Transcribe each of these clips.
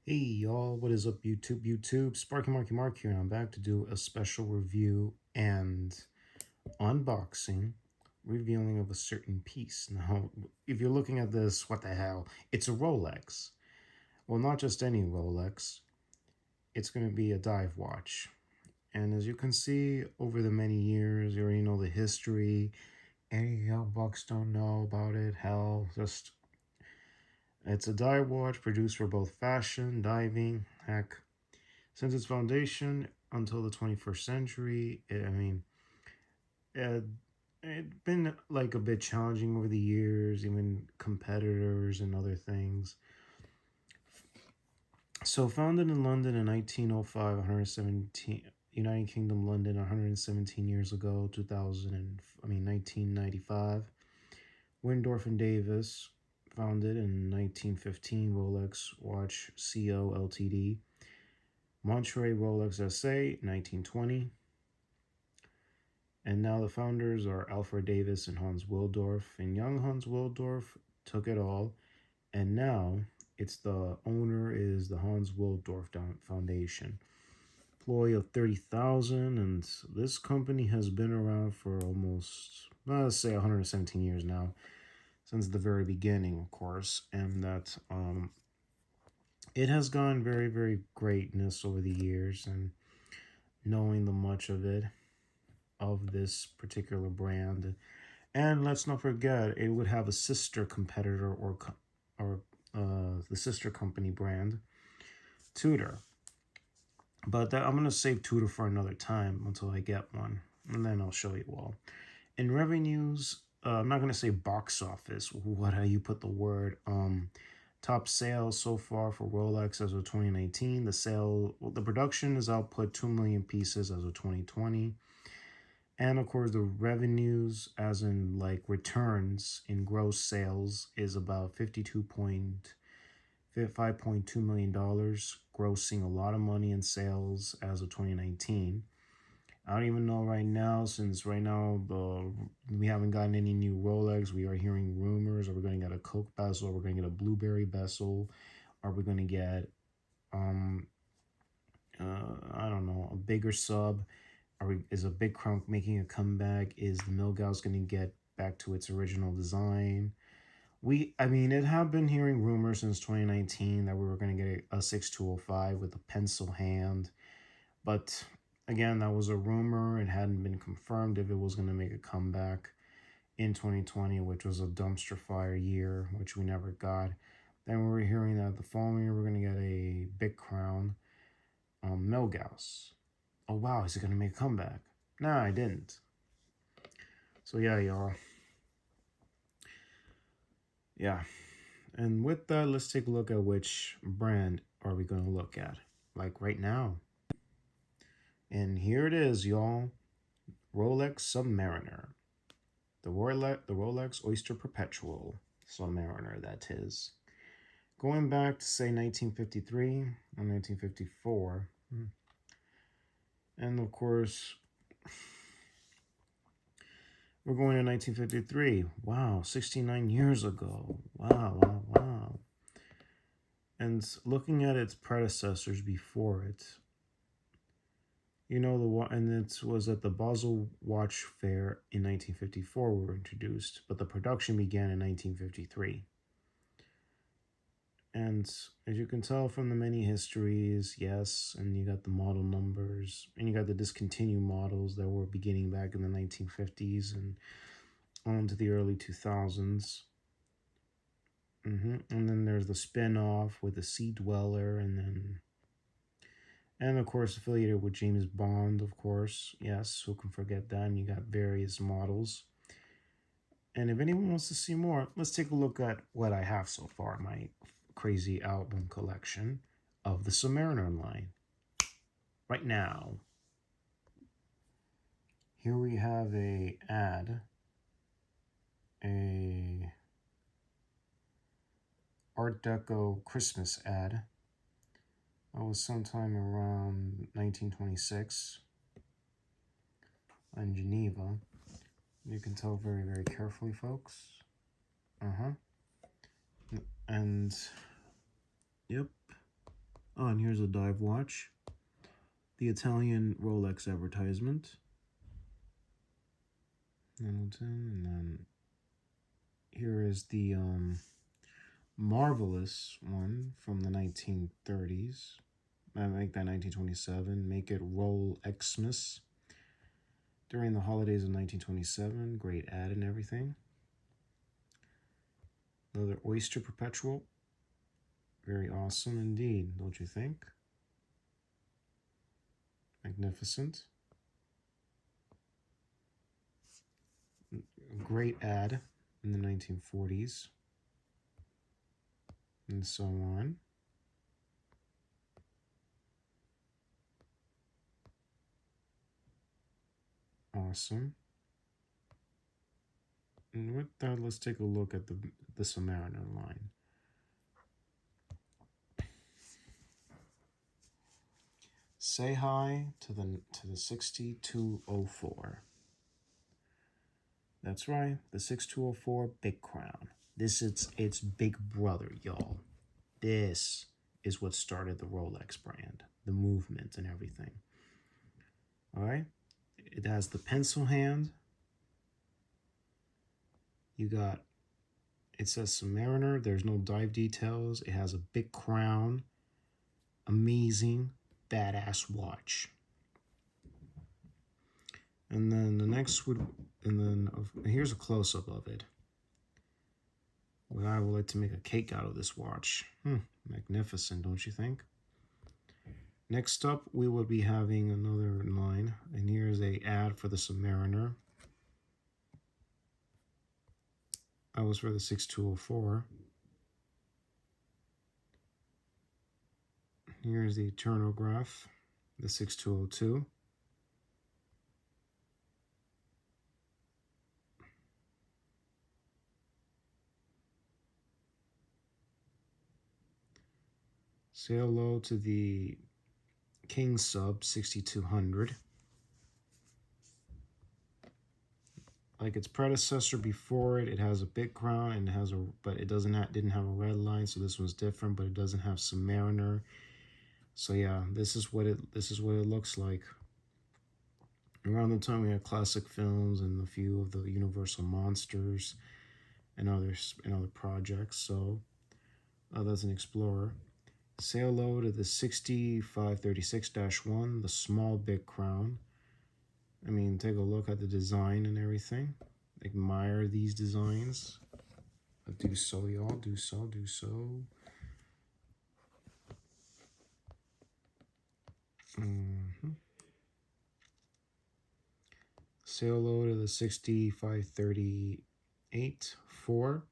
Hey y'all, what is up YouTube? Sparky Marky Mark here, and I'm back to do a special review and unboxing, revealing of a certain piece. Now, if you're looking at this, what the hell? It's a Rolex. Well, not just any Rolex. It's going to be a dive watch. And as you can see, over the many years, you already know the history. Any young bucks don't know about it. Hell, just it's a dive watch produced for both fashion, diving, heck. Since its foundation until the 21st century, it, it's been like a bit challenging over the years, even competitors and other things. So founded in London in 1905, 117, United Kingdom, London, 117 years ago, 1995. Windorf and Davis founded in 1915, Rolex Watch Co. Ltd. Monterey Rolex SA, 1920. And now the founders are Alfred Davis and Hans Willdorf. And young Hans Willdorf took it all. And now it's the owner is the Hans Willdorf Foundation. Employee of 30,000. And this company has been around for almost, let's say 117 years now. Since the very beginning, of course. And that it has gone very, very greatness over the years. And knowing the much of this particular brand. And let's not forget, it would have a sister competitor or the sister company brand, Tudor. But I'm going to save Tudor for another time until I get one. And then I'll show you all. In revenues, I'm not going to say box office. What how you put the word? Top sales so far for Rolex as of 2019. The production is output 2 million pieces as of 2020. And of course, the revenues, as in like returns in gross sales, is about $5.2 million, grossing a lot of money in sales as of 2019. I don't even know right now, since right now we haven't gotten any new Rolex. We are hearing rumors. Are we going to get a Coke bezel? Are we going to get a blueberry bezel? Are we going to get I don't know, a bigger sub? Is a big crown making a comeback? Is the Milgauss going to get back to its original design? It have been hearing rumors since 2019 that we were going to get a 6205 with a pencil hand. But again, that was a rumor. It hadn't been confirmed if it was going to make a comeback in 2020, which was a dumpster fire year, which we never got. Then we were hearing that the following year we're going to get a big crown Milgauss. Oh wow, is it gonna make a comeback? Nah, I didn't. So yeah, y'all. Yeah. And with that, let's take a look at which brand are we gonna look at. Like right now. And here it is, y'all. Rolex Submariner. The Rolex Oyster Perpetual Submariner, that is. Going back to say 1953 and 1954. And of course, we're going to 1953. Wow, 69 years ago. Wow. And looking at its predecessors before it, and it was at the Basel Watch Fair in 1954 were introduced, but the production began in 1953. And as you can tell from the many histories, yes, and you got the model numbers, and you got the discontinued models that were beginning back in the 1950s and on to the early 2000s. And then there's the spin-off with the Sea Dweller, and of course affiliated with James Bond, of course. Yes, who can forget that? And you got various models. And if anyone wants to see more, let's take a look at what I have so far, my crazy album collection of the Submariner line. Right now, here we have a Art Deco Christmas ad. That was sometime around 1926 in Geneva. You can tell very, very carefully, folks. And, yep. Oh, and here's a dive watch. The Italian Rolex advertisement. Hamilton, and then here is the marvelous one from the 1930s. I make that 1927. Make it roll Xmas. During the holidays of 1927. Great ad and everything. Another Oyster Perpetual. Very awesome indeed, don't you think? Magnificent. Great ad in the 1940s. And so on. Awesome. And with that, let's take a look at the Submariner line. Say hi to the 6204. That's right, the 6204 Big Crown. This is its big brother, y'all. This is what started the Rolex brand, the movement and everything. All right, it has the pencil hand. You got, it says Submariner. There's no dive details. It has a big crown. Amazing, badass watch. And then the next would, and then here's a close-up of it. Well, I would like to make a cake out of this watch. Magnificent, don't you think? Next up, we will be having another line, and here's a ad for the Submariner. That was for the 6204. Here's the Eternograph, the 6202. Say hello to the King Sub 6200. Like its predecessor before it, it has a big crown and it has a, but it didn't have a red line, so this one's different. But it doesn't have Submariner. So yeah, this is what it looks like. Around the time we had classic films and a few of the Universal monsters and other projects. So that's an Explorer. Say hello to the 6536-1, the small big crown. I mean, take a look at the design and everything. Admire these designs. Do so, y'all. Do so. Say hello to the 6538-4.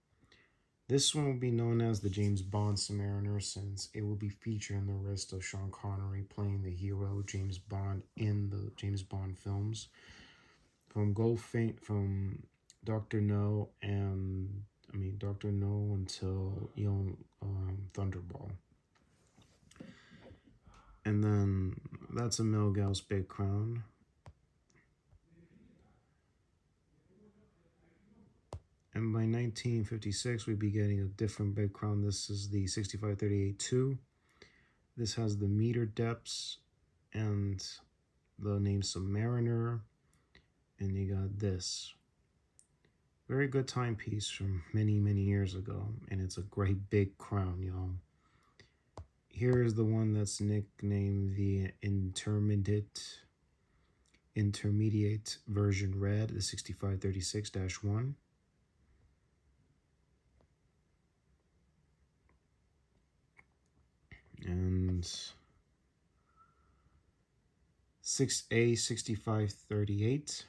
This one will be known as the James Bond Submariner, since it will be featured in the rest of Sean Connery playing the hero James Bond in the James Bond films. From Dr. No Dr. No until Thunderball. And then that's a Milgauss Big Crown. And by 1956, we'd be getting a different big crown. This is the 6538-2. This has the meter depths and the name Submariner. And you got this. Very good timepiece from many, many years ago. And it's a great big crown, y'all. Here is the one that's nicknamed the Intermediate version red, the 6536-1. And 6A6538,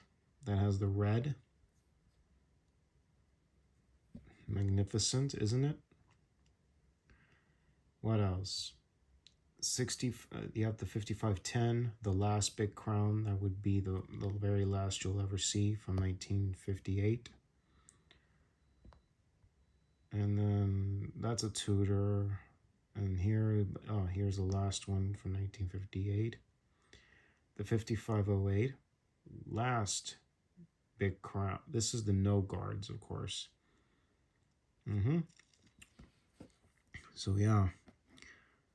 that has the red. Magnificent, isn't it? What else? You have the 5510, the last big crown. That would be the very last you'll ever see, from 1958. And then that's a Tudor. And here's the last one from 1958. The 5508, last big crown. This is the no guards, of course. So yeah,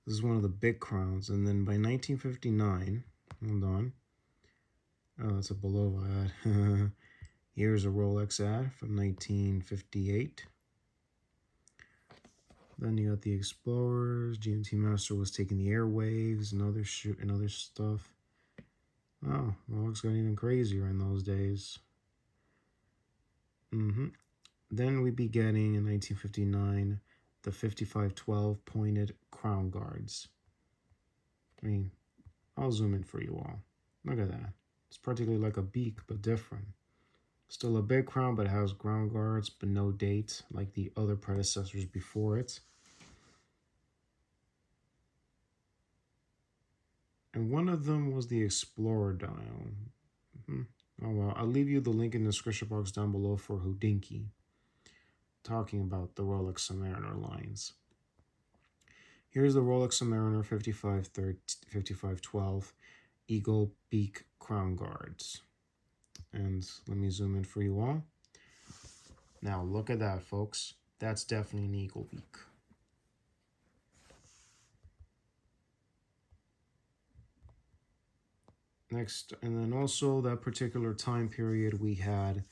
This is one of the big crowns. And then by 1959, hold on. Oh, that's a below ad. Here's a Rolex ad from 1958. Then you got the Explorers. GMT Master was taking the airwaves and other stuff. Oh, Rolex got even crazier in those days. Then we'd be getting in 1959 the 5512 pointed crown guards. I mean, I'll zoom in for you all. Look at that. It's practically like a beak, but different. Still a big crown, but it has ground guards, but no date like the other predecessors before it. And one of them was the Explorer dial. Oh well, I'll leave you the link in the description box down below for Houdinki, talking about the Rolex Submariner lines. Here's the Rolex Submariner 5512 Eagle Beak Crown Guards. And let me zoom in for you all. Now look at that, folks. That's definitely an Eagle Beak. Next, and then also that particular time period, we had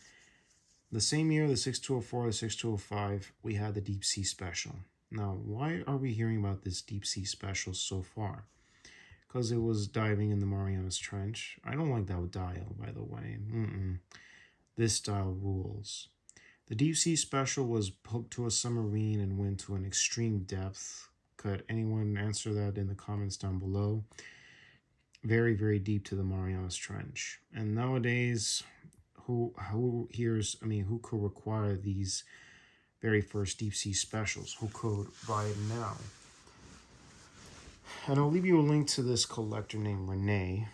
the same year, the 6204, the 6205, we had the Deep Sea Special. Now, why are we hearing about this Deep Sea Special so far? Because it was diving in the Marianas Trench. I don't like that dial, by the way. This style rules. The Deep Sea Special was hooked to a submarine and went to an extreme depth. Could anyone answer that in the comments down below? Very, very deep to the Marianas Trench. And nowadays, who could require these very first deep sea specials? Who could buy it now? And I'll leave you a link to this collector named Renee.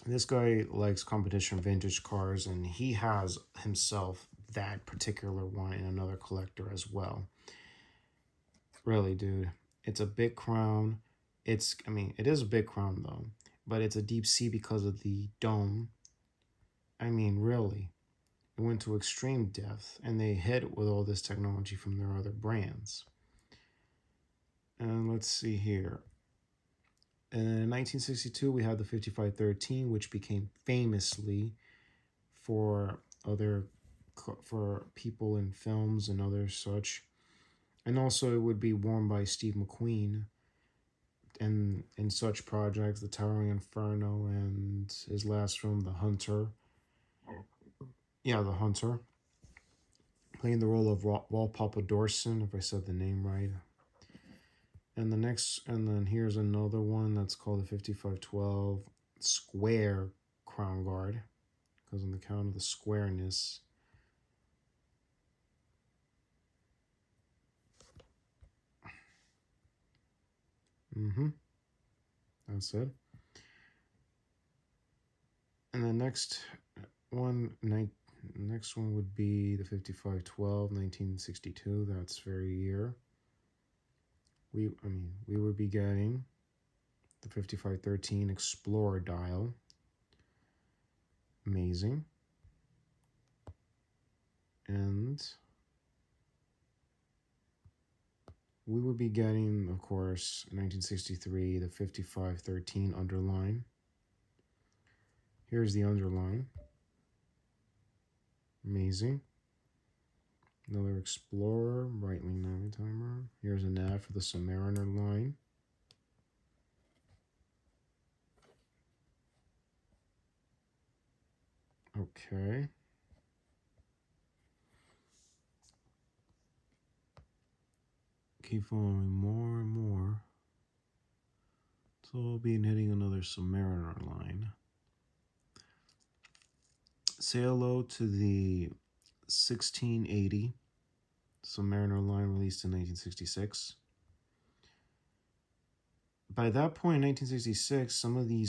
This guy likes competition vintage cars, and he has himself that particular one in another collector as well. Really, dude, it's a big crown. It is a big crown though, but it's a deep sea because of the dome. I mean, really, it went to extreme depth, and they hit with all this technology from their other brands. And let's see here. In 1962, we had the 5513, which became famously for people in films and other such. And also it would be worn by Steve McQueen and in such projects, The Towering Inferno and his last film, The Hunter. Yeah, The Hunter. Playing the role of Wal Papa Dorson, if I said the name right. And then here's another one that's called the 5512 Square Crown Guard, because on the count of the squareness. That's it. And the next one would be the 5512 1962. That's very year. We would be getting the 5513 Explorer dial. Amazing. And we would be getting, of course, in 1963, the 5513 underline. Here's the underline. Amazing. Another Explorer, Breitling Navitimer. Here's an ad for the Submariner line. Okay. Keep following more and more. So I'll be hitting another Submariner line. Say hello to the 1680 Submariner line released in 1966. By that point in 1966, some of the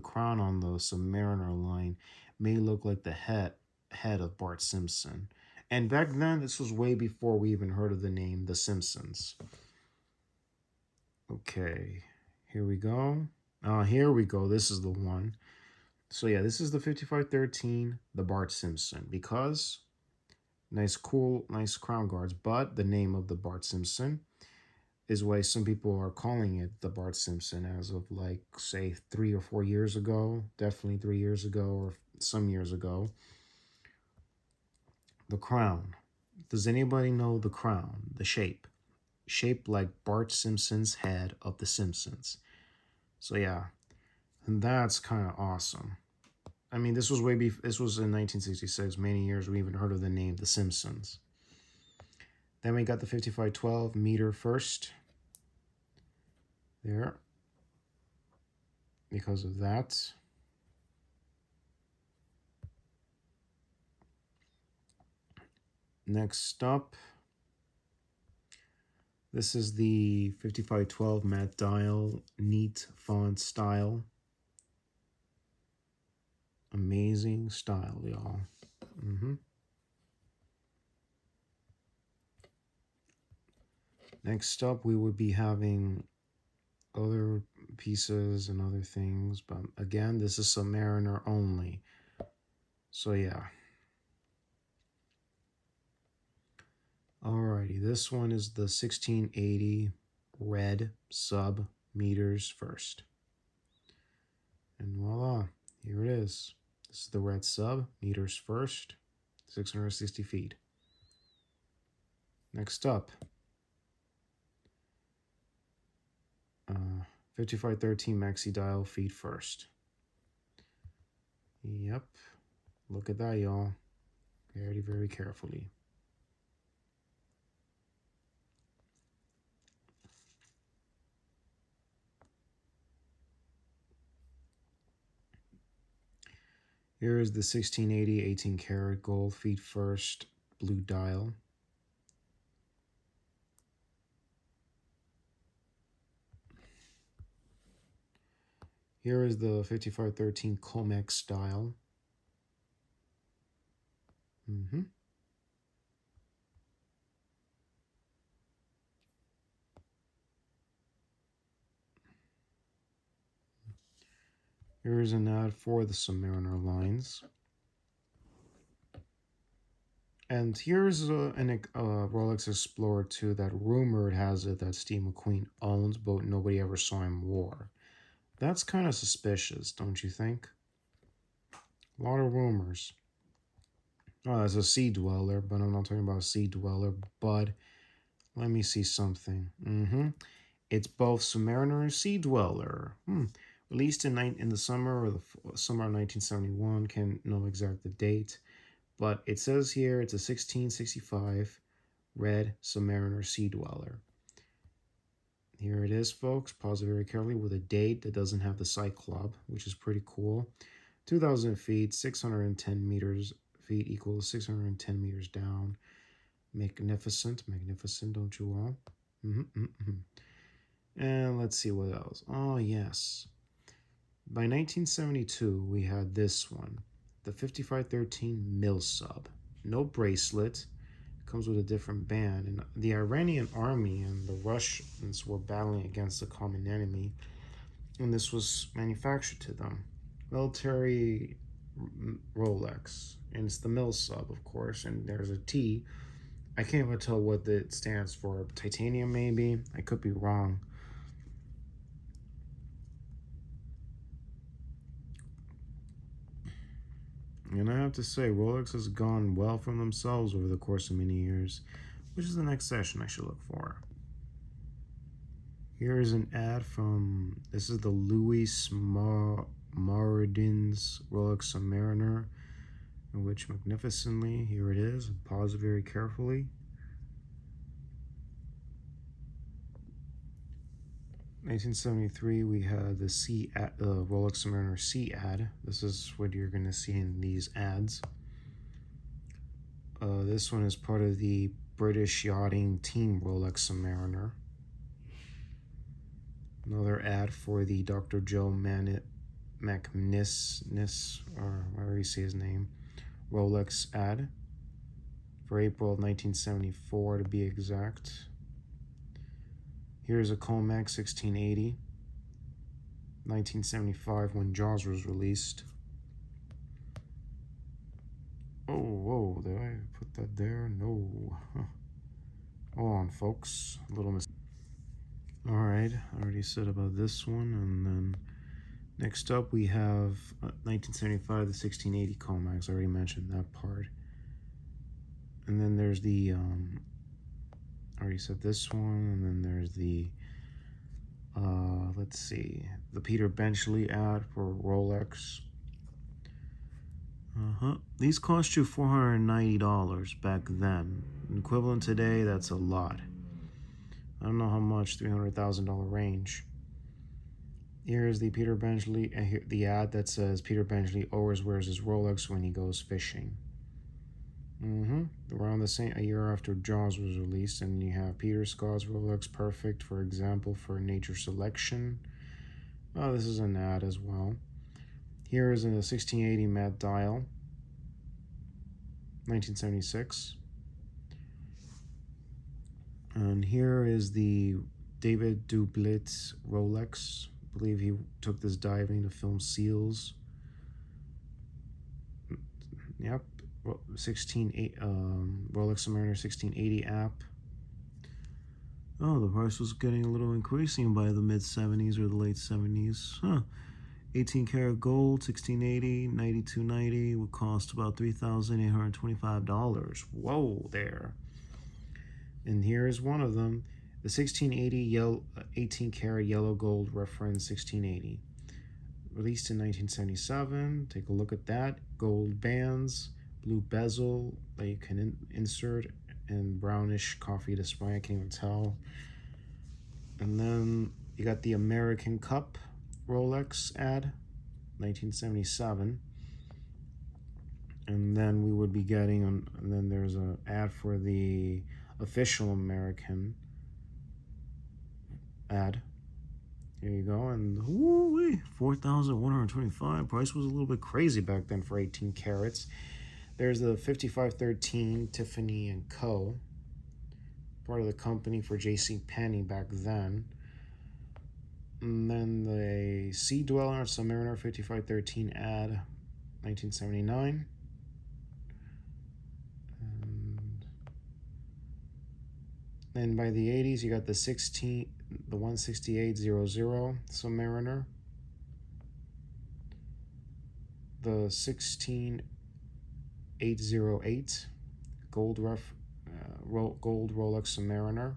crown on the Submariner line may look like the head of Bart Simpson. And back then, this was way before we even heard of the name The Simpsons. Okay, here we go. Here we go. This is the one. So yeah, this is the 5513, the Bart Simpson, because nice crown guards, but the name of the Bart Simpson. is why some people are calling it the Bart Simpson as of like say 3 or 4 years ago, definitely 3 years ago or some years ago. The crown. Does anybody know the crown? The shape, shaped like Bart Simpson's head of The Simpsons. So yeah, and that's kind of awesome. I mean, this was way before. This was in 1966. Many years we even heard of the name The Simpsons. Then we got the 5512 meter first. There. Because of that. Next up, this is the 5512 matte dial, neat font style. Amazing style, y'all. Next up, we would be having other pieces and other things, but again, this is Submariner only. So yeah. Alrighty, this one is the 1680 red sub meters first. And voila, here it is. This is the red sub, meters first, 660 feet. Next up, 5513 maxi dial, feet first. Yep, look at that, y'all. Very, very carefully. Here is the 1680 18 karat gold, feet first, blue dial. Here is the 5513 Comex style. Here is an ad for the Submariner lines. And here's a Rolex Explorer 2 that rumored has it that Steve McQueen owns, but nobody ever saw him wear. That's kind of suspicious, don't you think? A lot of rumors. Oh, that's a Sea Dweller, but I'm not talking about a Sea Dweller. But let me see something. It's both Submariner and Sea Dweller. Released in the summer or the summer of 1971. Can't know exact the date. But it says here it's a 1665 red Submariner Sea Dweller. Here it is, folks. Pause it very carefully with a date that doesn't have the Cyclops, which is pretty cool. 2,000 feet, 610 meters feet equals 610 meters down. Magnificent, magnificent, don't you all? And let's see what else. Oh, yes. By 1972, we had this one, the 5513 Mill Sub. No bracelet. Comes with a different band. And the Iranian army and the Russians were battling against a common enemy, and this was manufactured to them. Military Rolex, and it's the Mill Sub, of course, and there's a T. I can't even tell what it stands for. Titanium, maybe? I could be wrong. And I have to say, Rolex has gone well from themselves over the course of many years, which is the next session I should look for. Here is an ad from, this is the Louis Maridin's Rolex Submariner, which magnificently, here it is, pause it very carefully. 1973, we had the Rolex Submariner C ad. This is what you're going to see in these ads. This one is part of the British yachting team Rolex Submariner. Another ad for the Dr. Joe McNiss, or whatever you say his name, Rolex ad for April of 1974 to be exact. Here's a Comex 1680, 1975 when Jaws was released. Oh, whoa, did I put that there? No. Hold on, folks. A little mistake. Alright, I already said about this one. And then next up we have 1975, the 1680 Comax. I already mentioned that part. And then there's the, I already said this one. And then there's the, let's see, the Peter Benchley ad for Rolex. These cost you $490 back then. Equivalent today, that's a lot. I don't know how much, $300,000 range. Here's the Peter Benchley, the ad that says Peter Benchley always wears his Rolex when he goes fishing. Around the same, a year after Jaws was released, and you have Peter Scott's Rolex Perfect, for example, for nature selection. Oh, this is an ad as well. Here is a 1680 matte dial, 1976. And here is the David Dublitz Rolex. I believe he took this diving to film seals. Yep, Rolex Submariner 1680 app. Oh, the price was getting a little increasing by the mid-70s or the late 70s. 18 karat gold, 1680, 9290 would cost about $3,825. Whoa there. And here is one of them, the 1680 18 karat yellow gold reference 1680. Released in 1977. Take a look at that. Gold bands, blue bezel that you can insert, and brownish coffee display. I can't even tell. And then you got the American Cup Rolex ad, 1977. And then we would be getting, and then there's an ad for the official American ad. Here you go, and woo-wee, $4,125. Price was a little bit crazy back then for 18 carats. There's the 5513 Tiffany and Co. Part of the company for J.C. Penney back then. And then the Sea Dweller Submariner 5513 ad, 1979. And by the 80s, you got the 16800 Submariner, the 16808 gold Rolex Submariner.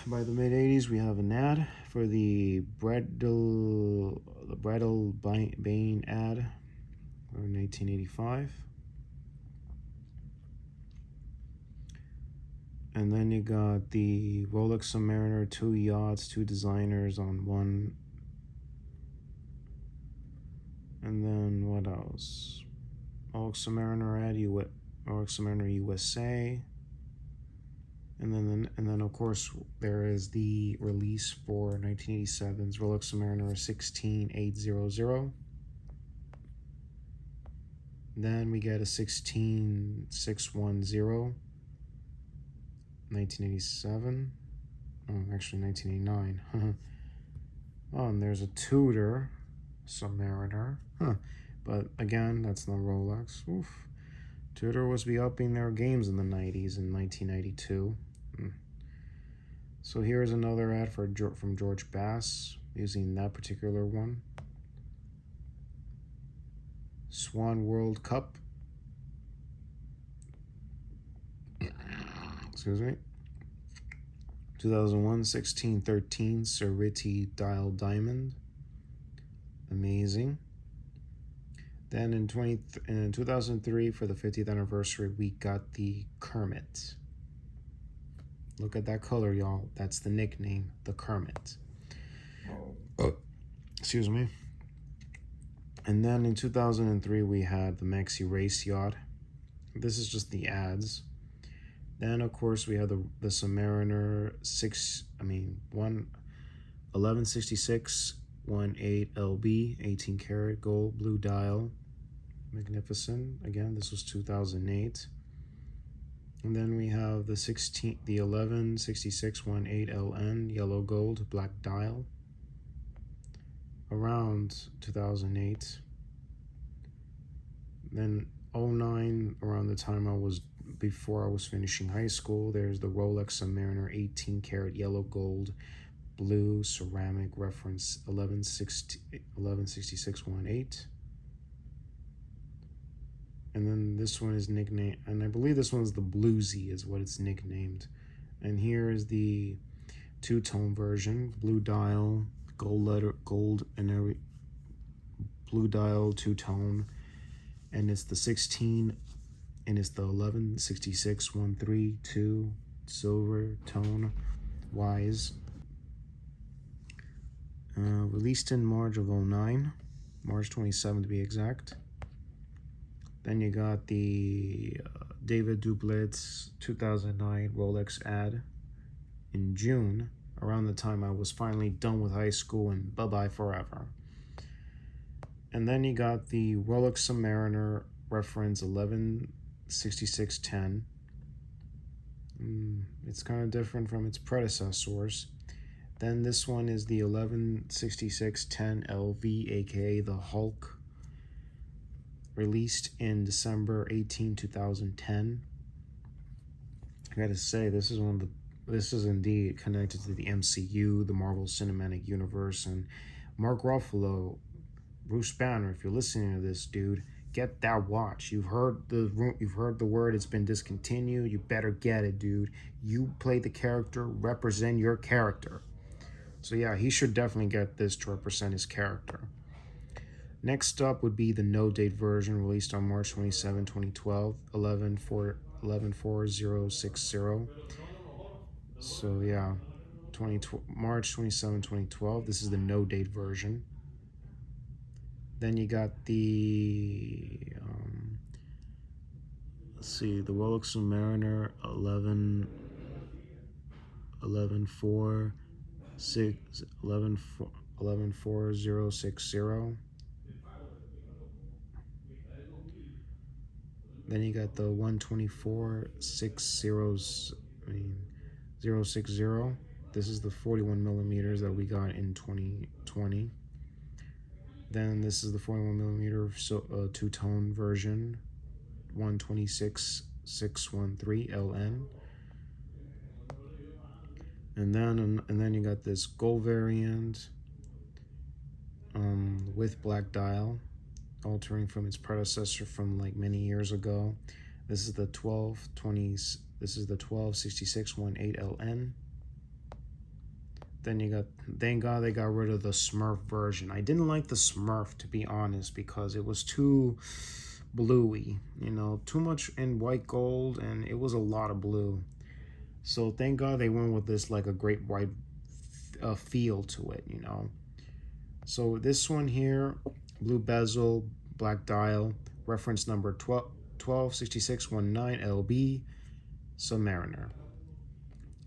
By the mid 80s, we have an ad for the Bradle Bain ad, in 1985. And then you got the Rolex Submariner, 2 yachts, 2 designers on one. And then what else? Rolex Submariner ad, Rolex Submariner USA. And then of course there is the release for 1987's Rolex Submariner 16800. Then we get a 16610. 1987. Oh, actually 1989. Oh, and there's a Tudor Submariner. But again, that's not Rolex. Oof. Tudor was be upping their games in the 90s in 1992. So here's another ad from George Bass using that particular one. Swan World Cup. Excuse me. 2001 1613 Ceriti Dial Diamond. Amazing. Then in 2003, for the 50th anniversary, we got the Kermit. Look at that color, y'all. That's the nickname, the Kermit. Excuse me. And then in 2003, we had the Maxi Race Yacht. This is just the ads. Then, of course, we have the Submariner 1166 18 LB, 18 karat gold, blue dial. Magnificent. Again, this was 2008. And then we have the 1166 18 LN, yellow gold, black dial. Around 2008. Then 09, around the time I was before I was finishing high school. There's the Rolex Submariner 18 karat yellow gold blue ceramic reference 116618. And then this one is nicknamed, and I believe this one's the Bluesy is what it's nicknamed. And here is the two-tone version, blue dial, gold and every blue dial two-tone, and it's the 16, and it's the 1166-132 silver tone wise. Released in March of 09, March 27 to be exact. Then you got the David Dublet's 2009 Rolex ad in June, around the time I was finally done with high school and bye-bye forever. And then you got the Rolex Submariner reference 116610. It's kind of different from its predecessors. Then this one is the 116610 LV, aka the Hulk, released in December 18, 2010. I gotta say, this is indeed connected to the MCU, the Marvel Cinematic Universe, and Mark Ruffalo, Bruce Banner. If you're listening to this, dude, get that watch. You've heard the word. It's been discontinued. You better get it, dude. You play the character, represent your character. So yeah, he should definitely get this to represent his character. Next up would be the no date version, released on March 27, 2012, 114060. So yeah, March 27, 2012. This is the no date version. Then you got the let's see, the Rolex Submariner 114060. Then you got the 124-060. This is the 41 millimeters that we got in 2020. Then this is the 41 millimeter two-tone version, 126-613 LN. And then you got this gold variant with black dial, altering from its predecessor from like many years ago. This is the 126618 LN. Then you got, thank God they got rid of the Smurf version. I didn't like the Smurf, to be honest, because it was too bluey, too much in white gold, and it was a lot of blue. So thank God they went with this like a great white feel to it, So this one here, blue bezel, black dial, reference number 126619 LB, Submariner.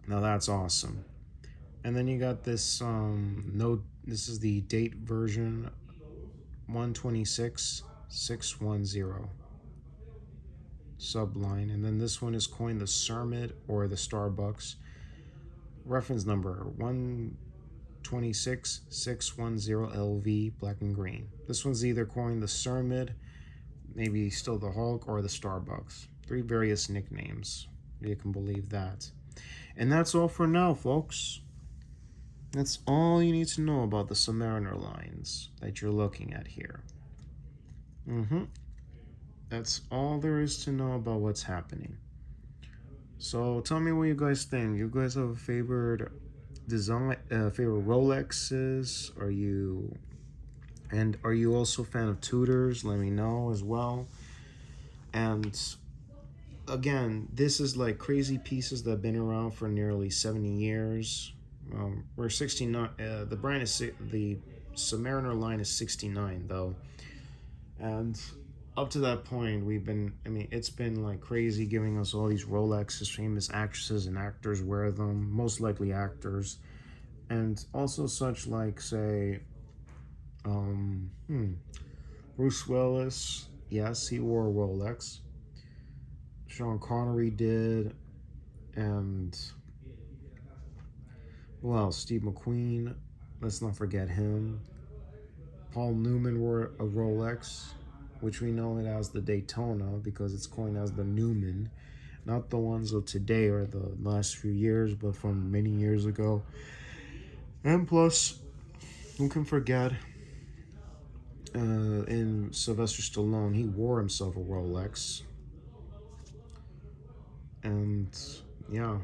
Now that's awesome. And then you got this this is the date version, 126-610 subline. And then this one is coined the Cermid or the Starbucks, reference number 126-610 LV, black and green. This one's either coined the Cermid, maybe still the Hulk, or the Starbucks. 3 various nicknames, you can believe that. And that's all for now, folks. That's all you need to know about the Submariner lines that you're looking at here. That's all there is to know about what's happening. So tell me what you guys think. You guys have a favorite design, favorite Rolexes? Are you also a fan of Tudors? Let me know as well. And again, this is like crazy pieces that have been around for nearly 70 years. We're 69. The brand is the Submariner line is 69 though, and up to that point, it's been like crazy, giving us all these Rolexes. Famous actresses and actors wear them, most likely actors, and also such like say, Bruce Willis. Yes, he wore a Rolex. Sean Connery did, and well, Steve McQueen, let's not forget him. Paul Newman wore a Rolex, which we know it as the Daytona because it's coined as the Newman. Not the ones of today or the last few years, but from many years ago. And plus, who can forget? In Sylvester Stallone, he wore himself a Rolex, and yeah.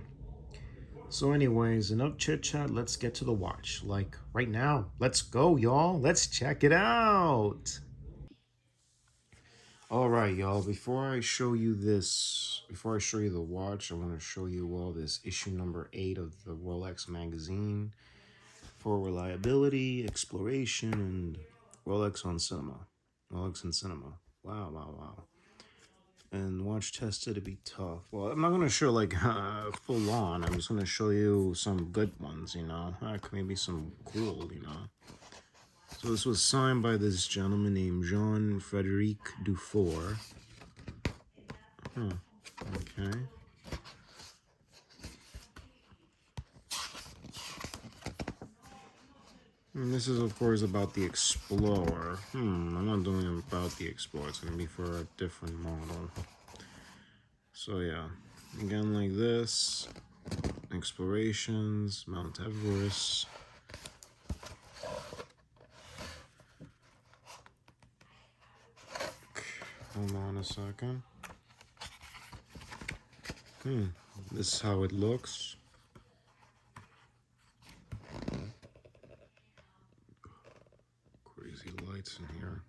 So, anyways, enough chit chat. Let's get to the watch. Like right now. Let's go, y'all. Let's check it out. All right, y'all. Before I show you the watch, I want to show you all this issue number 8 of the Rolex magazine for reliability, exploration, and Rolex on cinema. Rolex and cinema. Wow, wow, wow. And watch tested to be tough. Well, I'm not gonna show like full on. I'm just gonna show you some good ones, maybe some cool, So this was signed by this gentleman named Jean-Frédéric Dufour. Huh. Okay. And this is, of course, about the Explorer. I'm not doing about the Explorer. It's gonna be for a different model. So yeah, again like this. Explorations, Mount Everest. Hold on a second. This is how it looks. Crazy lights in here.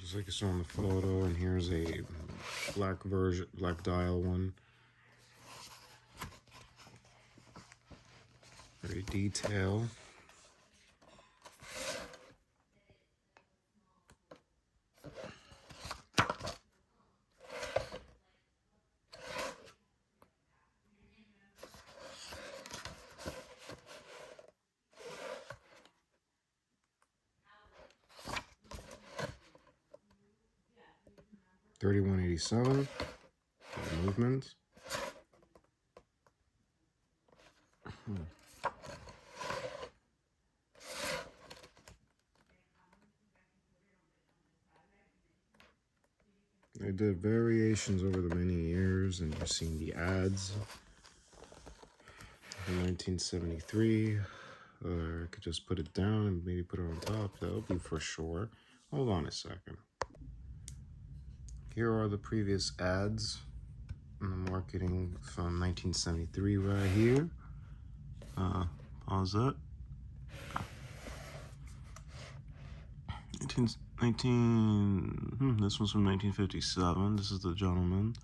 Just like you saw in the photo, and here's a black dial one. Very detailed. $31.87. Movement. They did variations over the many years, and you've seen the ads. In 1973, or I could just put it down and maybe put it on top. That'll be for sure. Hold on a second. Here are the previous ads in the marketing from 1973 right here. Pause that. This one's from 1957. This is the gentleman.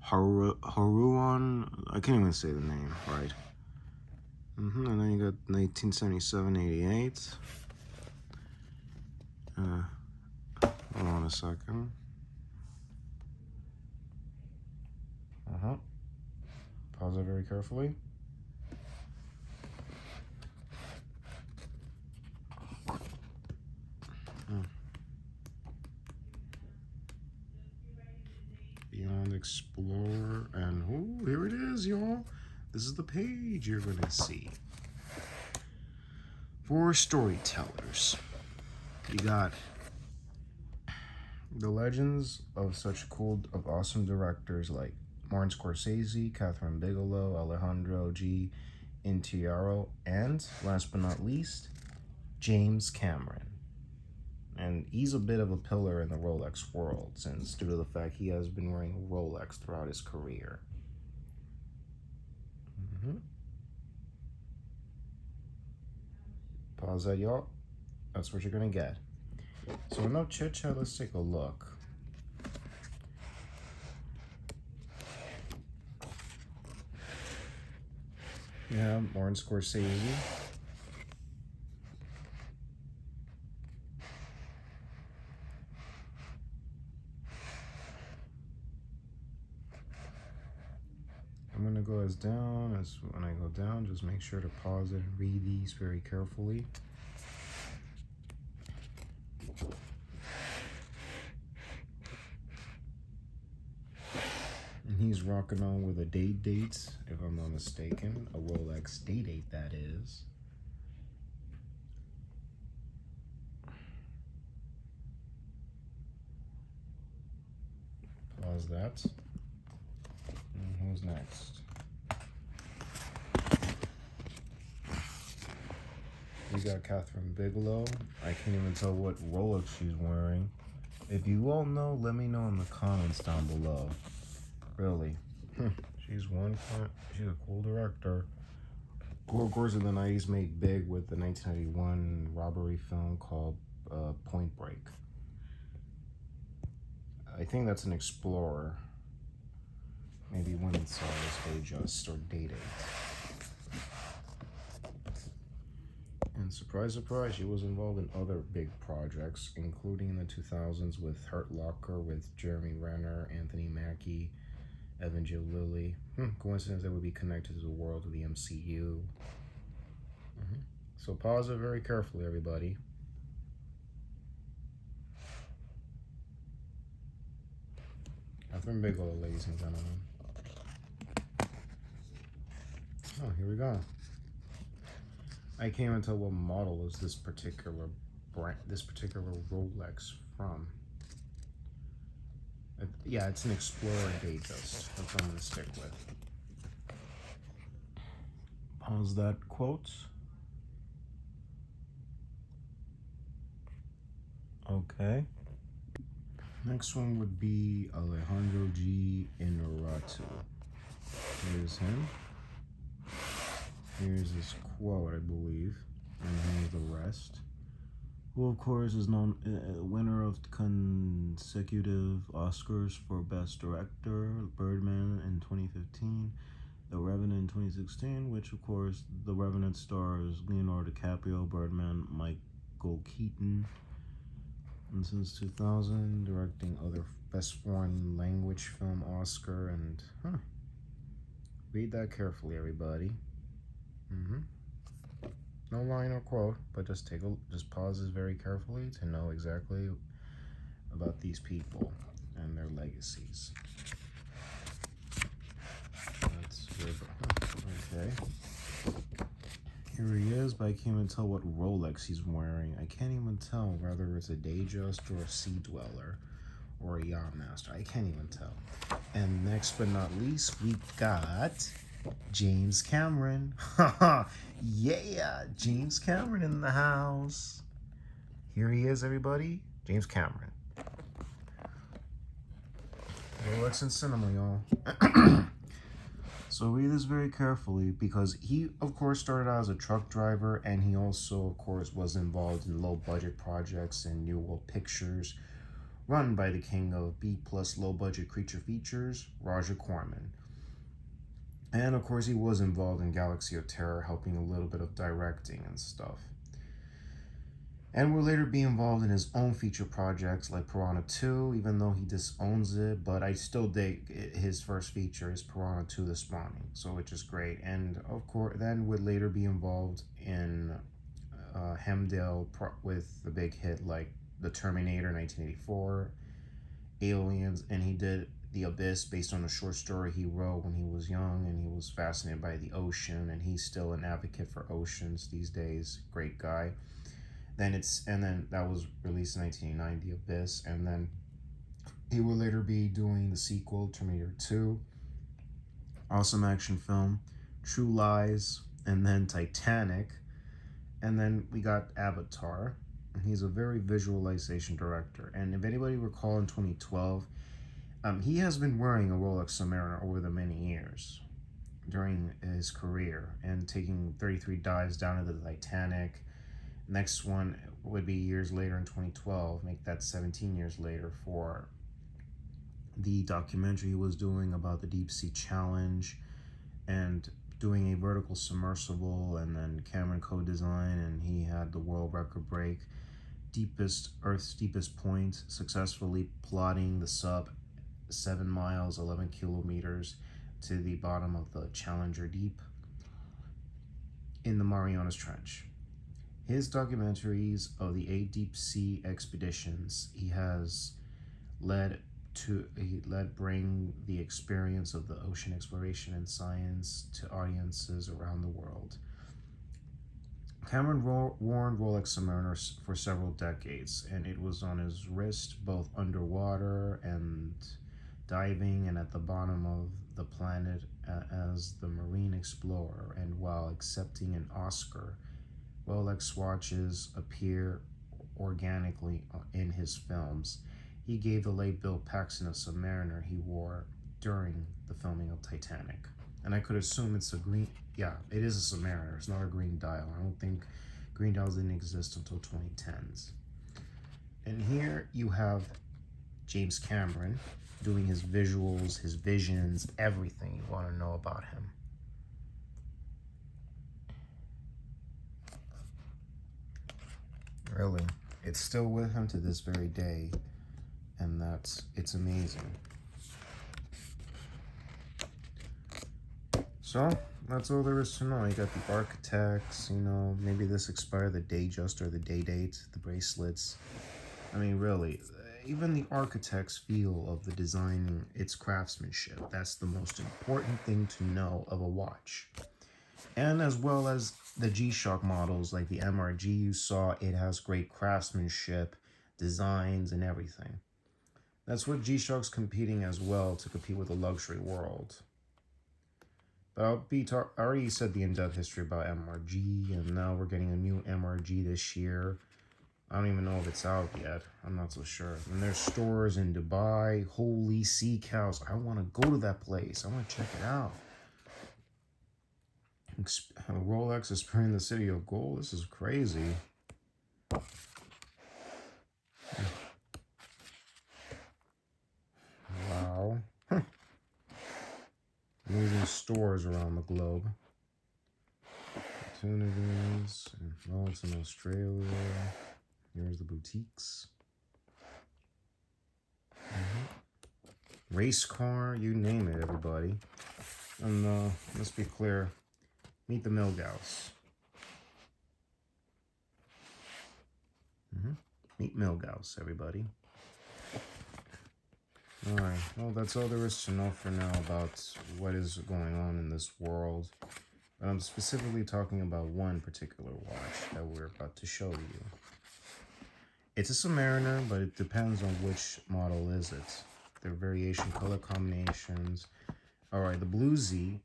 Haruan, I can't even say the name right. And then you got 1977, 88. Hold on a second. Pause it very carefully. Beyond Explorer, and here it is, y'all. This is the page you're gonna see. For storytellers, you got the legends of awesome directors like Martin Scorsese, Catherine Bigelow, Alejandro G. Intiaro, and last but not least, James Cameron. And he's a bit of a pillar in the Rolex world, since due to the fact he has been wearing a Rolex throughout his career. Pause that, y'all. That's what you're gonna get. So enough chit chat, let's take a look. Yeah, Martin Scorsese. I'm gonna go as when I go down, just make sure to pause it and read these very carefully. And he's rocking on with a date, if I'm not mistaken. A Rolex date, that is. Pause that. Who's next? We got Catherine Bigelow. I can't even tell what Rolex she's wearing. If you all know, let me know in the comments down below. Really. She's a cool director. Of course, in the 90s, made big with the 1991 robbery film called Point Break. I think that's an Explorer. Maybe when it's Datejust or Date 8. And surprise, surprise, she was involved in other big projects, including in the 2000s with Hurt Locker with Jeremy Renner, Anthony Mackie, Evan Jill Lilly. Coincidence they would be connected to the world of the MCU. So pause it very carefully, everybody. Catherine Bigelow, ladies and gentlemen. Oh, here we go. I can't even tell what model is this particular brand, this particular Rolex from. Yeah, it's an Explorer Datejust. That's what I'm gonna stick with. Pause that quote. Okay. Next one would be Alejandro G. Inarritu. Here's him. Here's his quote, I believe, and here's the rest. Who, of course, is known winner of consecutive Oscars for Best Director, Birdman in 2015, The Revenant in 2016, which, of course, The Revenant stars Leonardo DiCaprio, Birdman, Michael Keaton. And since 2000, directing other Best Foreign Language Film Oscar, and read that carefully, everybody. No line or quote, but just pause this very carefully to know exactly about these people and their legacies. Okay. Here he is, but I can't even tell what Rolex he's wearing. I can't even tell whether it's a Datejust or a Sea Dweller or a Yachtmaster. I can't even tell. And next but not least, we got James Cameron. Yeah, James Cameron in the house. Here he is, everybody. James Cameron. Rolex and cinema, y'all. So read this very carefully because he, of course, started out as a truck driver, and he also, of course, was involved in low-budget projects and New World Pictures, run by the king of B-plus low-budget creature features, Roger Corman. And, of course, he was involved in Galaxy of Terror, helping a little bit of directing and stuff. And will later be involved in his own feature projects like Piranha 2, even though he disowns it, but I still dig his first feature is Piranha 2 The Spawning, so which is great. And of course, then would later be involved in Hemdale with the big hit like The Terminator 1984, Aliens, and he did The Abyss based on a short story he wrote when he was young, and he was fascinated by the ocean, and he's still an advocate for oceans these days. Great guy. Then that was released in 1989, The Abyss, and then he will later be doing the sequel, Terminator 2, awesome action film, True Lies, and then Titanic, and then we got Avatar, and he's a very visualization director. And if anybody recall, in 2012, he has been wearing a Rolex Submariner over the many years during his career and taking 33 dives down into the Titanic. Next one would be years later in 2012, make that 17 years later for the documentary he was doing about the Deep Sea Challenge and doing a vertical submersible, and then Cameron co-design, and he had the world record break, Earth's deepest point, successfully plotting the sub 7 miles, 11 kilometers to the bottom of the Challenger Deep in the Marianas Trench. His documentaries of the 8 deep sea expeditions he bring the experience of the ocean exploration and science to audiences around the world. Cameron worn Rolex Submariners for several decades, and it was on his wrist both underwater and diving and at the bottom of the planet as the Marine Explorer, and while accepting an Oscar, Rolex watches appear organically in his films. He gave the late Bill Paxton a Submariner he wore during the filming of Titanic. And I could assume it's a green, yeah, it is a Submariner. It's not a green dial. I don't think green dials didn't exist until 2010s. And here you have James Cameron doing his visuals, his visions, everything you want to know about him. Really, it's still with him to this very day, and it's amazing. So that's all there is to know. You got the architects, you know, maybe this expired the day just or the day date, the bracelets. I mean, really, even the architect's feel of the design, its craftsmanship, that's the most important thing to know of a watch. And as well as the G-Shock models, like the MRG you saw, it has great craftsmanship, designs, and everything. That's what G-Shock's competing as well, to compete with the luxury world. But I already said the in-depth history about MRG, and now we're getting a new MRG this year. I don't even know if it's out yet. I'm not so sure. And there's stores in Dubai. Holy sea cows. I want to go to that place. I want to check it out. Rolex is spraying the city of gold. This is crazy. Wow. Amazing stores around the globe. Opportunities. Oh, it's in Australia. Here's the boutiques. Race car, you name it, everybody. And let's be clear. Meet the Milgauss. Meet Milgauss, everybody. Alright, well, that's all there is to know for now about what is going on in this world. But I'm specifically talking about one particular watch that we're about to show you. It's a Submariner, but it depends on which model is it. There are variation color combinations. Alright, the Blue Z,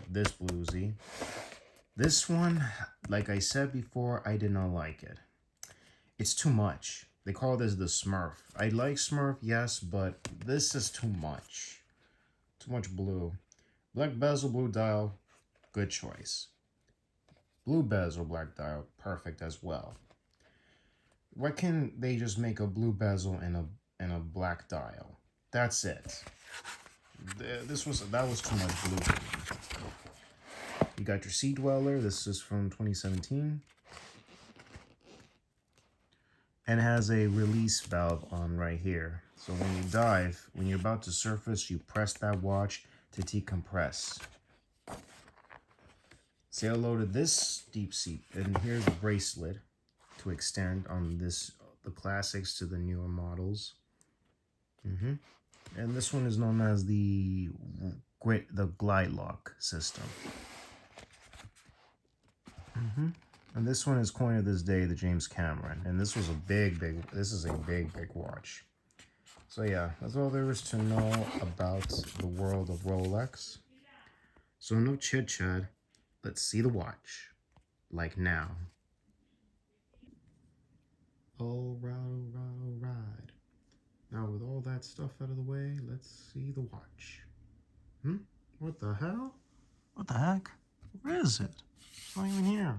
this Blue Z. This one, like I said before, I did not like it. It's too much. They call this the Smurf. I like Smurf, yes, but this is too much. Too much blue. Black bezel, blue dial, good choice. Blue bezel, black dial, perfect as well. Why can't they just make a blue bezel and a black dial? That's it. That was too much blue for me. You got your Sea Dweller. This is from 2017. And it has a release valve on right here. So when you dive, when you're about to surface, you press that watch to decompress. Sail loaded this deep sea, and here's the bracelet to extend on the classics to the newer models. And this one is known as the glide lock system. And this one is coined to this day the James Cameron. And this was this is a big watch. So yeah, that's all there is to know about the world of Rolex. So no chit chat, let's see the watch. Like now. All right. Now with all that stuff out of the way, let's see the watch. What the hell? What the heck? Where is it? It's not even here.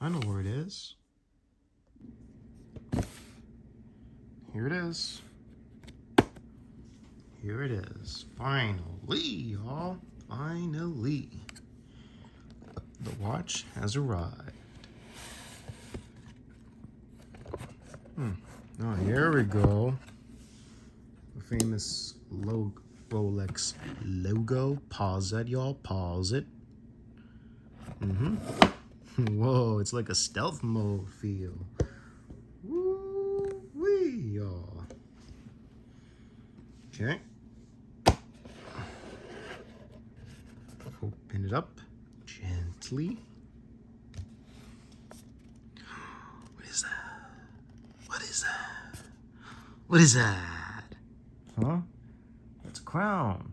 I know where it is. Here it is. Here it is. Finally, y'all. Finally. The watch has arrived. Oh, here we go. The famous Rolex logo. Pause that, y'all. Pause it. Whoa, it's like a stealth mode feel. Woo-wee, y'all. Okay. Open it up gently. What is that? What is that? What is that? Huh? That's a crown.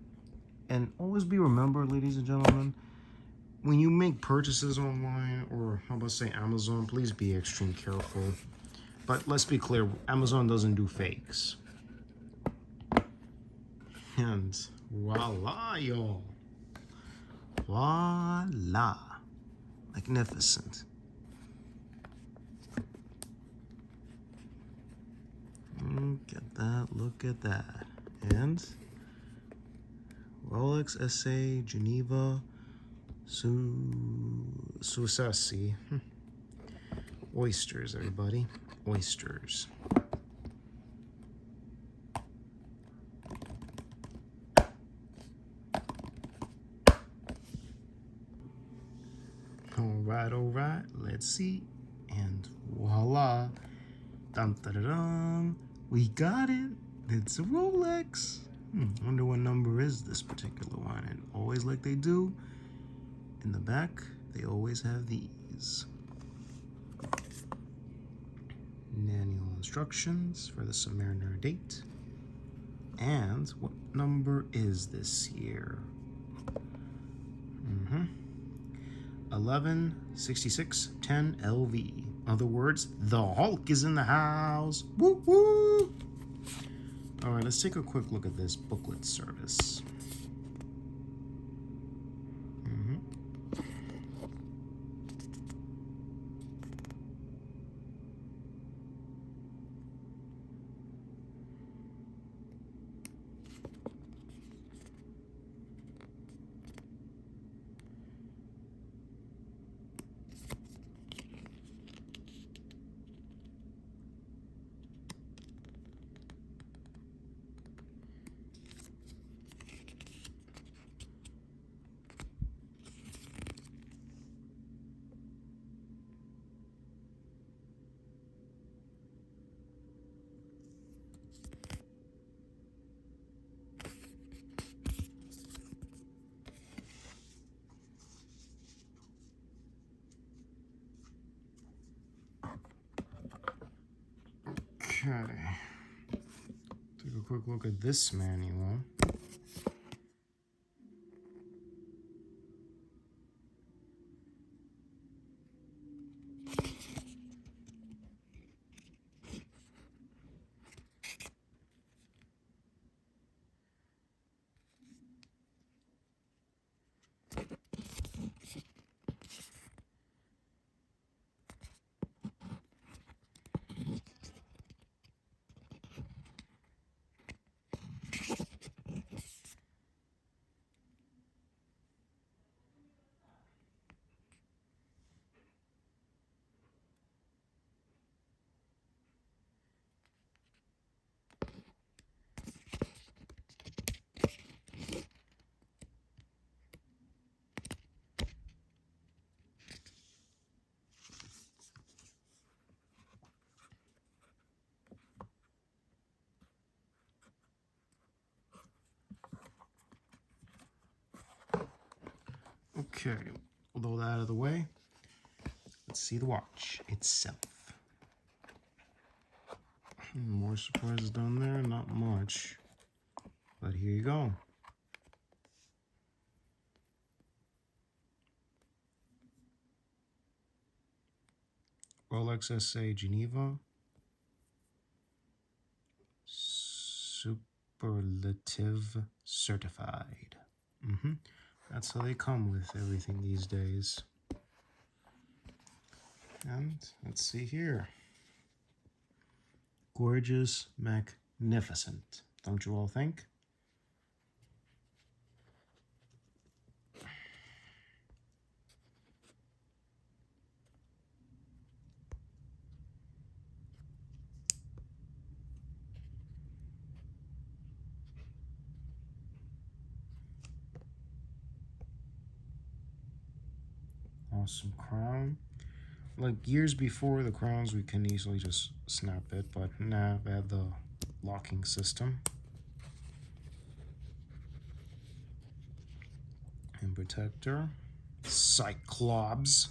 And always be remembered, ladies and gentlemen, when you make purchases online, or how about say Amazon, please be extremely careful. But let's be clear, Amazon doesn't do fakes. And voila, y'all. Voila. Magnificent. Look at that, look at that. And Rolex SA Geneva Successi. Oysters, everybody. Oysters. All right, let's see. And voila. Dum da da dum. We got it. It's a Rolex. Wonder what number is this particular one. And always like they do, in the back, they always have these. Manual instructions for the Submariner date. And what number is this here? 116610 LV. Other words, the Hulk is in the house. Woo woo! All right, let's take a quick look at this booklet service. Okay. Take a quick look at this manual. Okay, with all that out of the way, let's see the watch itself. More surprises down there, not much. But here you go. Rolex SA Geneva. Superlative certified. That's how they come with everything these days. And let's see here. Gorgeous, magnificent. Don't you all think? Awesome crown. Like years before, the crowns, we can easily just snap it, but now they have the locking system. And protector. Cyclops.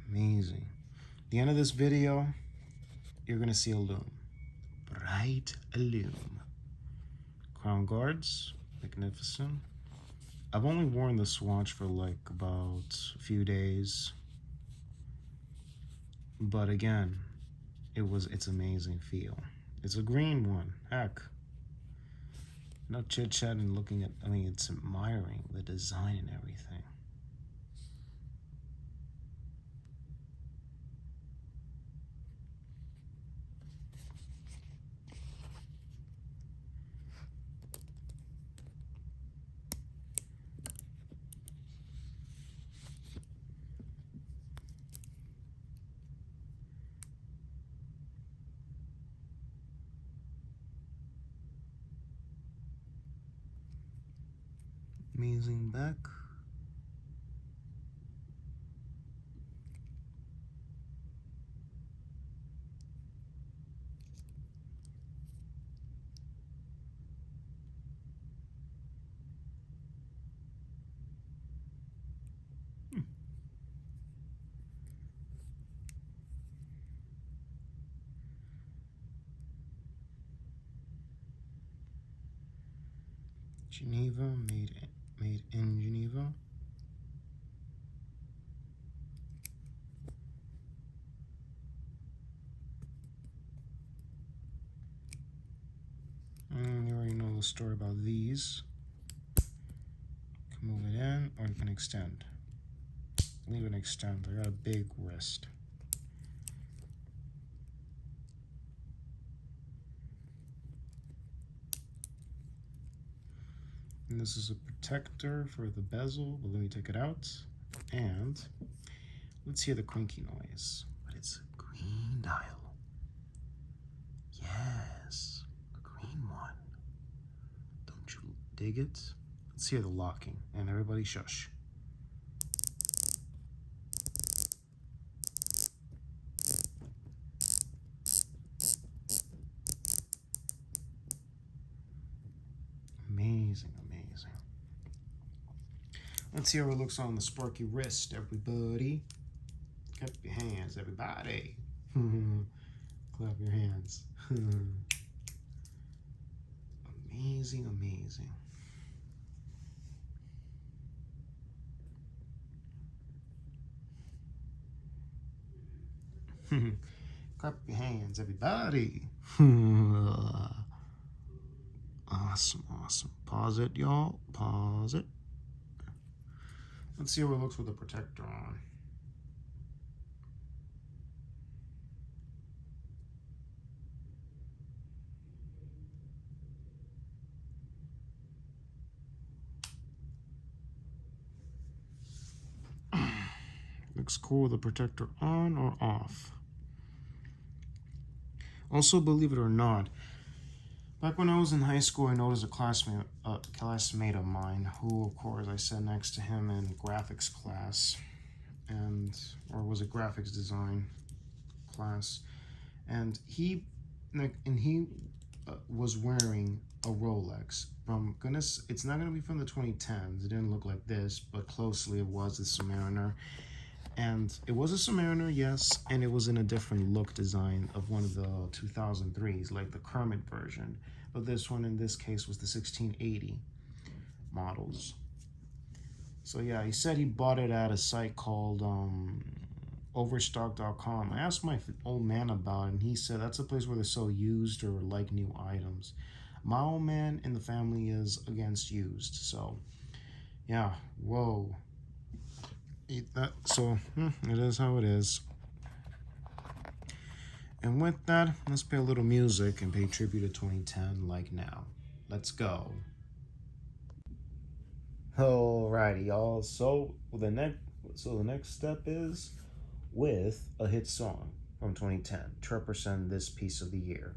Amazing. At the end of this video, you're gonna see a lume. Bright lume. Crown guards. Magnificent. I've only worn this watch for like about a few days, but again, it's amazing feel. It's a green one. Heck, not chit chatting, looking at. I mean, it's admiring the design and everything. Amazing back. Geneva, made in Geneva. You already know the story about these. You can move it in, or you can extend. Leave it extend. I got a big wrist. And this is a protector for the bezel, but let me take it out. And let's hear the crinky noise. But it's a green dial. Yes, a green one. Don't you dig it? Let's hear the locking. And everybody shush. Amazing, amazing. Let's see how it looks on the sparky wrist, everybody. Clap your hands, everybody. Clap your hands. Amazing, amazing. Clap your hands, everybody. Awesome, awesome. Pause it, y'all. Pause it. Let's see how it looks with the protector on. Looks cool with the protector on or off. Also, believe it or not, back when I was in high school, I noticed a classmate of mine who, of course, I sat next to him in graphics class, or was it graphics design class, and he was wearing a Rolex. It's not gonna be from the 2010s. It didn't look like this, but closely it was the Submariner. And it was a Submariner, yes, and it was in a different look design of one of the 2003s, like the Kermit version. But this one, in this case, was the 1680 models. So yeah, he said he bought it at a site called Overstock.com. I asked my old man about it, and he said that's a place where they sell used or like new items. My old man in the family is against used, so yeah, whoa. Eat that. So it is how it is. And with that, let's play a little music and pay tribute to 2010 like now. Let's go. Alrighty, y'all. So the next step is with a hit song from 2010 to represent this piece of the year.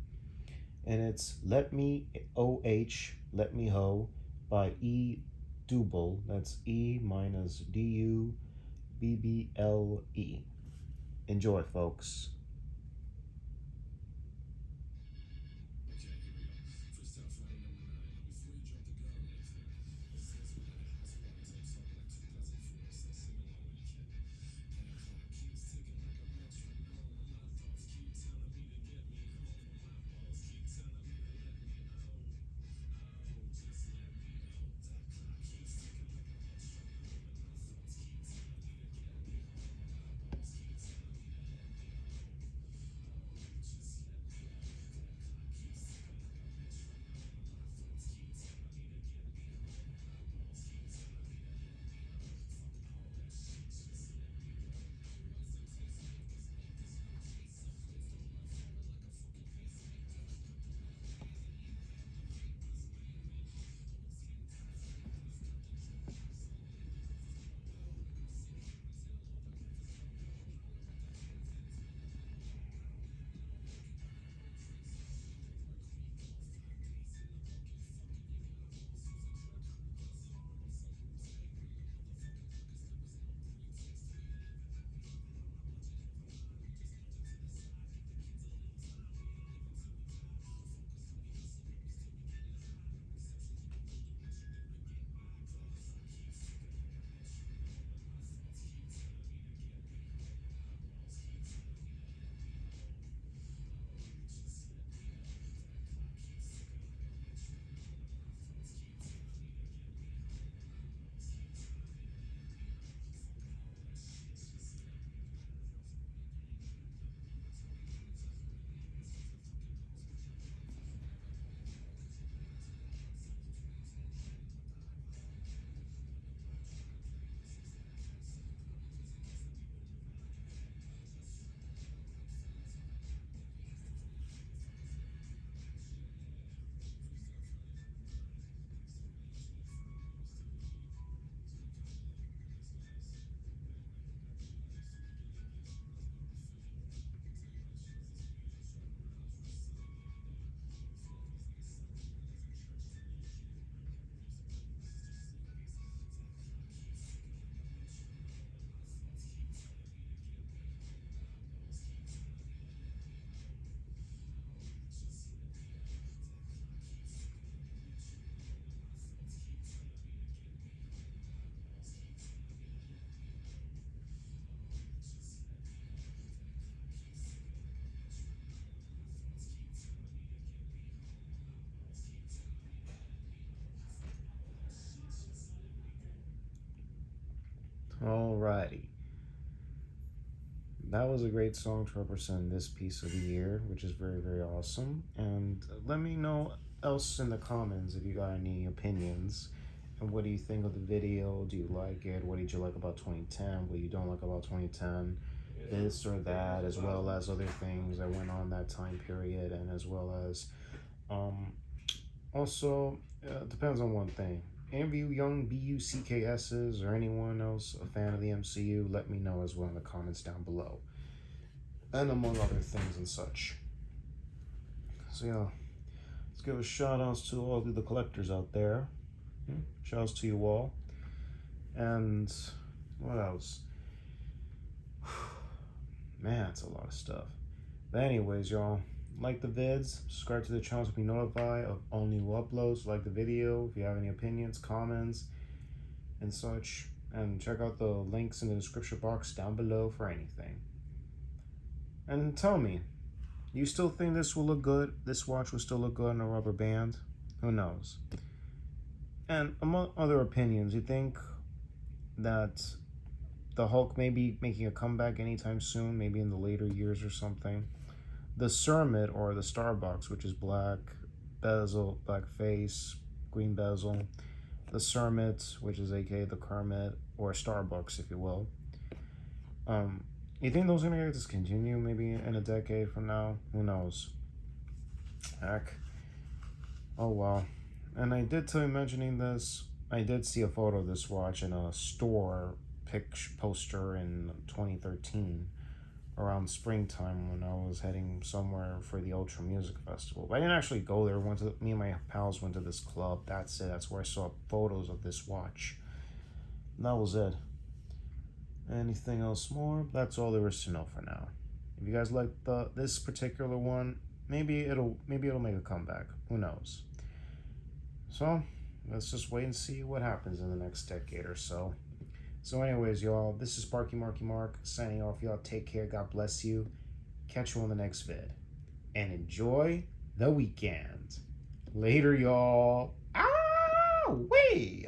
And it's Let Me OH Let Me Ho by E Double. That's E minus DUBBLE. Enjoy, folks. Alrighty. That was a great song to represent this piece of the year, which is very, very awesome. And let me know else in the comments if you got any opinions. And what do you think of the video? Do you like it? What did you like about 2010? What you don't like about 2010? This or that, as well as other things that went on that time period, and as well as also depends on one thing. Any of you young BUCKSs or anyone else a fan of the MCU, let me know as well in the comments down below. And among other things and such. So yeah, let's give a shout outs to all of the collectors out there. Shout outs to you all. And what else? Man, it's a lot of stuff. But anyways, y'all, like the vids, subscribe to the channel to be notified of all new uploads. Like the video if you have any opinions, comments, and such. And check out the links in the description box down below for anything. And tell me, you still think this will look good? This watch will still look good on a rubber band? Who knows? And among other opinions, you think that the Hulk may be making a comeback anytime soon, maybe in the later years or something? The Cermet, or the Starbucks, which is black bezel, black face, green bezel. The Cermet, which is aka the Kermit, or Starbucks, if you will. You think those are gonna get discontinued maybe in a decade from now? Who knows? Heck. Oh well. And I did tell you mentioning this, I did see a photo of this watch in a store poster in 2013 around springtime when I was heading somewhere for the Ultra Music Festival. But I didn't actually go there. Me and my pals went to this club. That's it. That's where I saw photos of this watch. And that was it. Anything else more? That's all there is to know for now. If you guys like this particular one, maybe it'll make a comeback. Who knows? So let's just wait and see what happens in the next decade or so. So anyways, y'all, this is Sparky Marky Mark signing off. Y'all take care. God bless you. Catch you on the next vid. And enjoy the weekend. Later, y'all. Ah, wait.